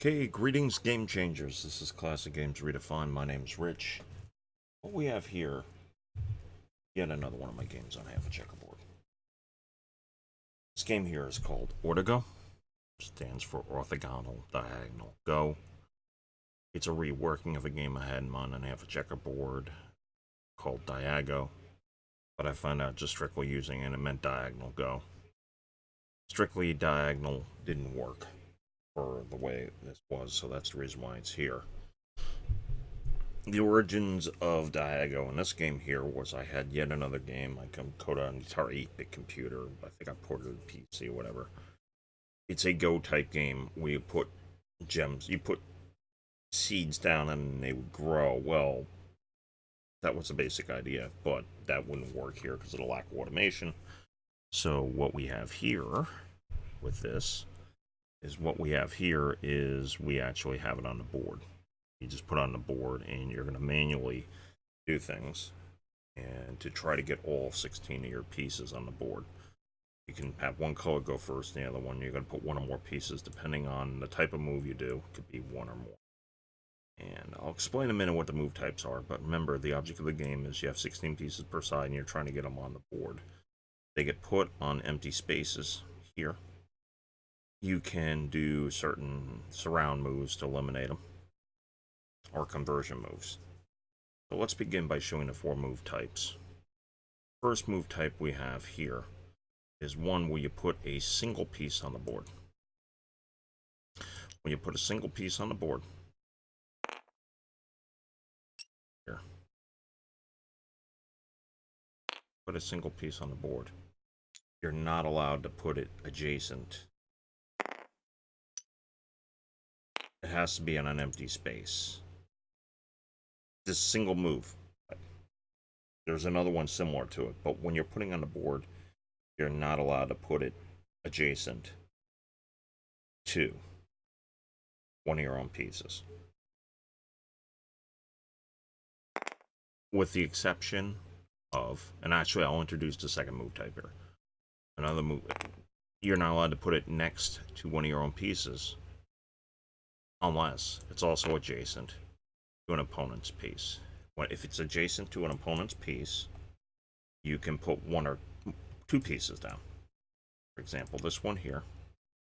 Okay, greetings game changers. This is Classic Games Redefined. My name's Rich. What we have here, yet another one of my games on half a checkerboard. This game here is called Ordigo. Stands for orthogonal diagonal go. It's a reworking of a game I had in mind on half a checkerboard called Diago, but I found out just strictly using it meant diagonal go. Strictly diagonal didn't work for the way this was, so that's the reason why it's here. The origins of Diago in this game here was I had yet another game. I can code on an entire 8-bit computer. I think I ported it to PC or whatever. It's a Go type game where you put gems, you put seeds down and they would grow. Well, that was the basic idea, but that wouldn't work here because of the lack of automation. So what we have here with this is we actually have it on the board. You just put it on the board and you're going to manually do things and to try to get all 16 of your pieces on the board. You can have one color go first, and the other one you're going to put one or more pieces depending on the type of move you do. It could be one or more. And I'll explain in a minute what the move types are, but remember the object of the game is you have 16 pieces per side and you're trying to get them on the board. They get put on empty spaces here. You can do certain surround moves to eliminate them, or conversion moves. So let's begin by showing the 4 move types. First move type we have here is one where you put a single piece on the board. When you put a single piece on the board, here, put a single piece on the board, you're not allowed to put it adjacent. It has to be on an empty space. This single move. There's another one similar to it, but when you're putting on the board, you're not allowed to put it adjacent to one of your own pieces. With the exception of, and actually I'll introduce the second move type here. Another move, you're not allowed to put it next to one of your own pieces unless it's also adjacent to an opponent's piece. If it's adjacent to an opponent's piece, you can put 1 or 2 pieces down. For example, this one here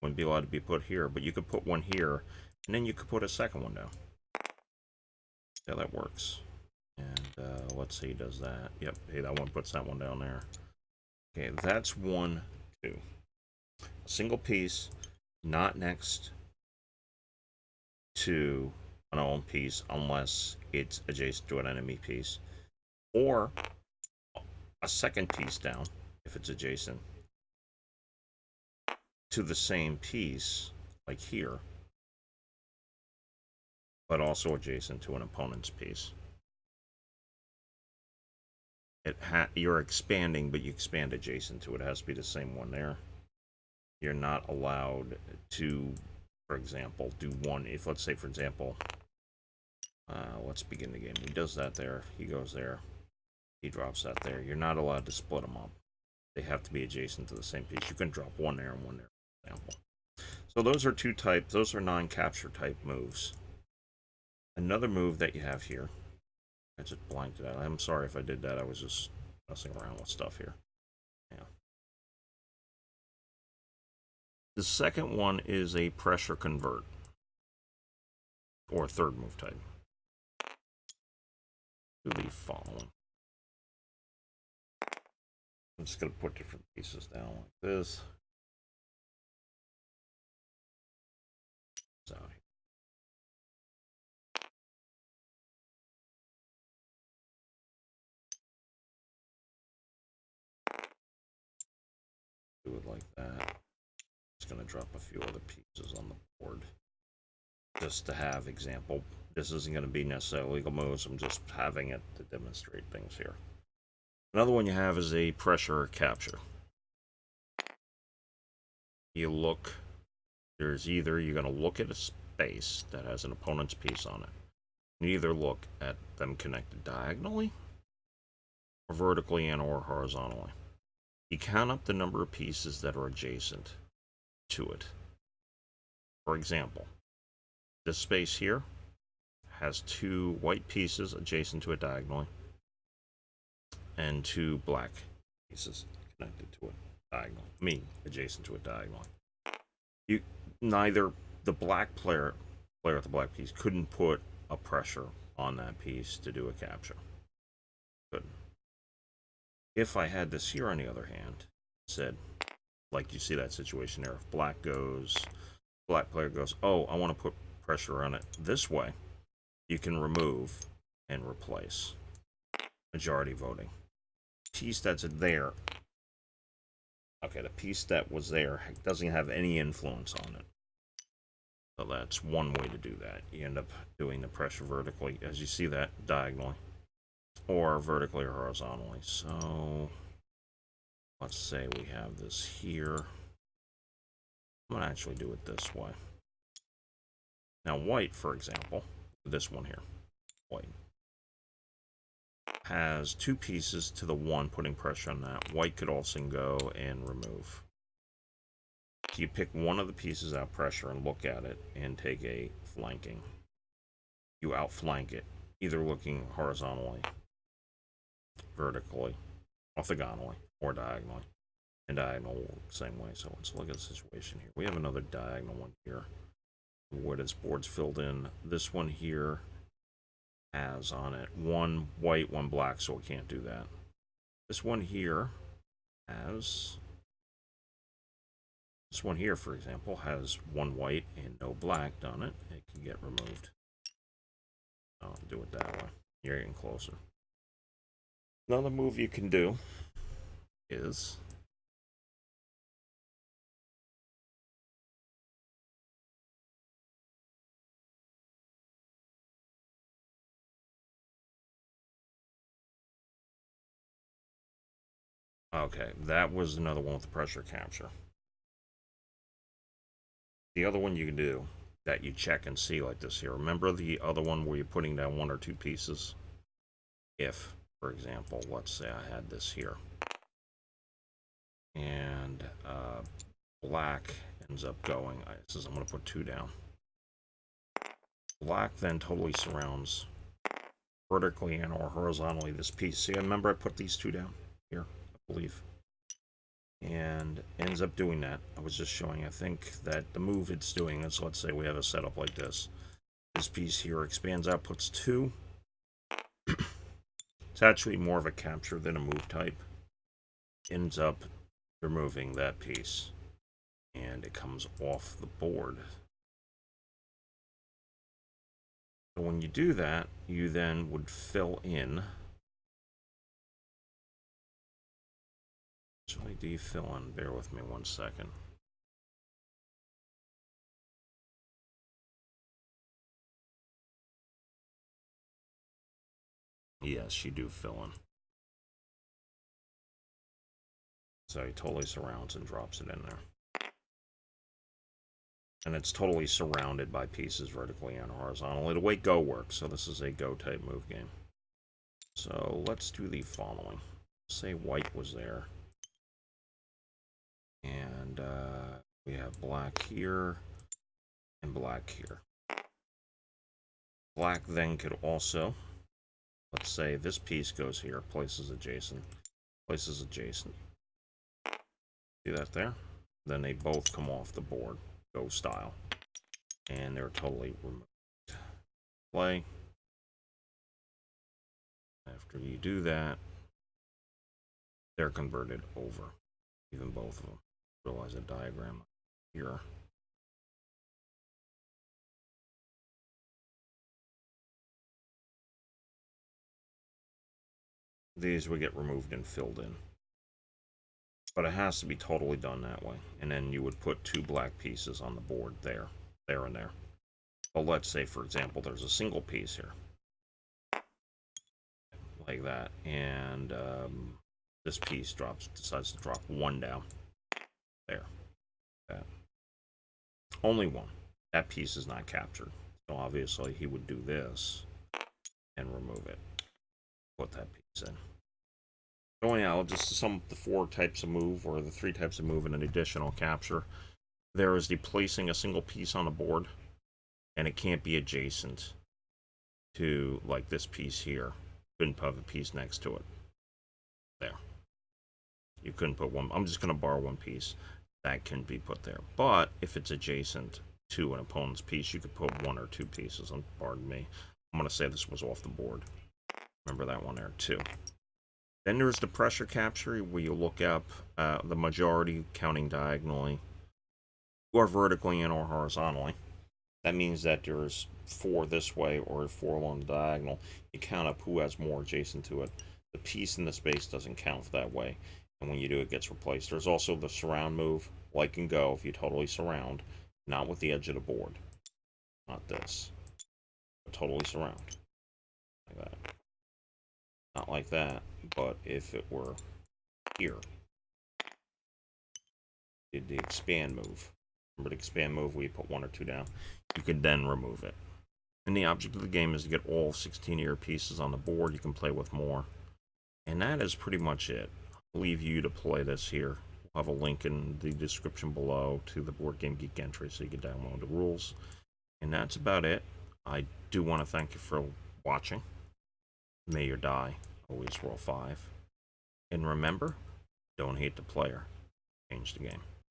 wouldn't be allowed to be put here, but you could put one here, and then you could put a second one down. Yeah, that works. And let's see, does that. Yep, hey, that one puts that one down there. Okay, that's 1, 2. A single piece, not next to an own piece unless it's adjacent to an enemy piece, or a second piece down if it's adjacent to the same piece, like here, but also adjacent to an opponent's piece. You're expanding, but you expand adjacent to it. It has to be the same one there. You're not allowed to, for example, do one. If, let's say, for example, let's begin the game. He does that there. He goes there. He drops that there. You're not allowed to split them up. They have to be adjacent to the same piece. You can drop one there and one there, for example. So those are 2 types. Those are non-capture type moves. Another move that you have here. I just blanked it out. I'm sorry if I did that. I was just messing around with stuff here. Yeah. The second one is a pressure convert, or third move type. Do the following. I'm just going to put different pieces down like this. It's out here. Do it like that. Just going to drop a few other pieces on the board. Just to have example. This isn't going to be necessarily legal moves. I'm just having it to demonstrate things here. Another one you have is a pressure capture. You look, there's either you're going to look at a space that has an opponent's piece on it. You either look at them connected diagonally, or vertically, and or horizontally. You count up the number of pieces that are adjacent to it. For example, This space here has 2 white pieces adjacent to it diagonally, and 2 black pieces connected to it diagonally. Adjacent to it diagonally. Neither the black player with the black piece couldn't put a pressure on that piece to do a capture. Couldn't. If I had this here, on the other hand, said, like you see that situation there, if black player goes, oh, I want to put pressure on it this way, you can remove and replace. Majority voting. Piece that's there, okay, the piece that was there doesn't have any influence on it. So that's one way to do that. You end up doing the pressure vertically, as you see that, diagonally, or vertically or horizontally. So let's say we have this here. I'm gonna actually do it this way. Now white, for example, this one here, white, has 2 pieces to the one, putting pressure on that. White could also go and remove. So you pick one of the pieces out pressure and look at it and take a flanking. You outflank it, either looking horizontally, vertically, orthogonally, or diagonally. And diagonal will work the same way. So let's look at the situation here. We have another diagonal one here where this board's filled in. This one here has on it 1 white, 1 black, so we can't do that. This one here has, this one here, for example, has 1 white and no black on it. It can get removed. I'll do it that way. You're getting closer. Another move you can do is okay, that was another one with the pressure capture. The other one you can do that you check and see like this here. Remember the other one where you're putting down 1 or 2 pieces? If, for example, let's say I had this here, and black ends up going, I'm going to put 2 down. Black then totally surrounds vertically and or horizontally this piece. See, I remember I put these 2 down here, I believe, and ends up doing that. I was just showing, I think, that the move it's doing is, let's say we have a setup like this. This piece here expands out, puts 2. It's actually more of a capture than a move type. Ends up removing that piece, and it comes off the board. So when you do that, you then would fill in. Actually, do you fill in? Bear with me 1 second. Yes, you do fill in. So he totally surrounds and drops it in there. And it's totally surrounded by pieces vertically and horizontally. The way Go works, so this is a Go type move game. So let's do the following. Say white was there. And we have black here and black here. Black then could also, let's say this piece goes here, places adjacent. See that there? Then they both come off the board, Go style. And they're totally removed. Play. After you do that, they're converted over. Even both of them. Realize a diagram here. These would get removed and filled in. But it has to be totally done that way. And then you would put 2 black pieces on the board there, and there. But let's say, for example, there's a single piece here. Like that. And this piece decides to drop 1 down. There. That. Only 1. That piece is not captured. So obviously he would do this and remove it. Put that piece in. So anyhow, just to sum up the 4 types of move, or the 3 types of move and an additional capture, there is the placing a single piece on a board. and it can't be adjacent to, like, this piece here. Couldn't put a piece next to it. There. You couldn't put one. I'm just going to borrow one piece. That can be put there. But if it's adjacent to an opponent's piece, you could put one or two pieces. Pardon me. I'm going to say this was off the board. Remember that one there, too. Then there's the pressure capture, where you look up the majority counting diagonally, or vertically and or horizontally. That means that there's 4 this way or 4 along the diagonal. You count up who has more adjacent to it. The piece in the space doesn't count that way, and when you do, it gets replaced. There's also the surround move, like and go, if you totally surround, not with the edge of the board. Not this. But totally surround. Like that. Not like that, but if it were here. Did the expand move. Remember the expand move where you put 1 or 2 down? You could then remove it. And the object of the game is to get all 16 of your pieces on the board. You can play with more. And that is pretty much it. I'll leave you to play this here. We'll have a link in the description below to the Board Game Geek entry so you can download the rules. And that's about it. I do want to thank you for watching. May or die. Always roll 5. And remember, don't hate the player. Change the game.